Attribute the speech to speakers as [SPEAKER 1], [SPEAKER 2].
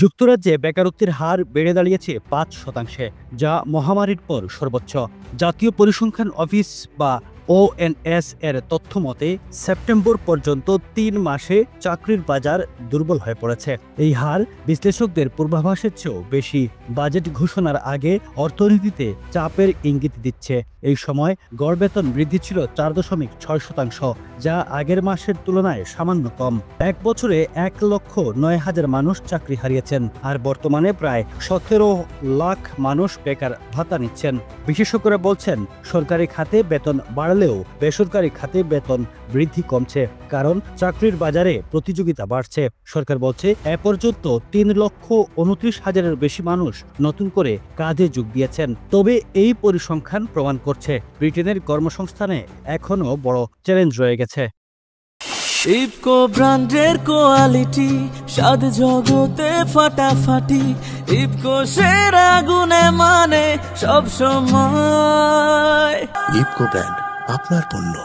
[SPEAKER 1] যুক্তরাজ্যে বেকারত্বের হার বেড়ে দাঁড়িয়েছে ৫%, যা মহামারীর পর সর্বোচ্চ। জাতীয় পরিসংখ্যান অফিস বা ONS এর তথ্য মতে সেপ্টেম্বর পর্যন্ত ৩ মাসে চাকরির বাজার দুর্বল হয়ে পড়েছে। এই হার বিশ্লেষকদের পূর্বাভাসের চেয়েও বেশি। বাজেট ঘোষণার আগে অর্থনীতিতে চাপের ইঙ্গিত দিচ্ছে। এই সময় গড় বেতন বৃদ্ধি ছিল ৪.৬%, যা আগের মাসের তুলনায় সামান্য কম। এক বছরে ১,০৯,০০০ মানুষ চাকরি হারিয়েছেন, আর বর্তমানে প্রায় ১৭ লাখ মানুষ বেকার ভাতা নিচ্ছেন। বিশেষজ্ঞরা বলছেন, সরকারি খাতে বেতন বাড়লেও বেসরকারি খাতে বেতন বৃদ্ধি কমছে, কারণ চাকরির বাজারে প্রতিযোগিতা বাড়ছে। সরকার বলছে, এ পর্যন্ত ৩,২৯,০০০-এর বেশি মানুষ নতুন করে কাজে যোগ দিয়েছেন। তবে এই পরিসংখ্যান প্রমাণ করছে, ব্রিটেনের কর্মসংস্থানে এখনও বড় চ্যালেঞ্জ রয়ে গেছে।
[SPEAKER 2] ইফকো ব্র্যান্ডের কোয়ালিটি, স্বাদ জগতে ফাটাফাটি। ইফকো সেরা গুণে মানে সব সময়।
[SPEAKER 3] ইফকো ব্র্যান্ড, আপনার পণ্য।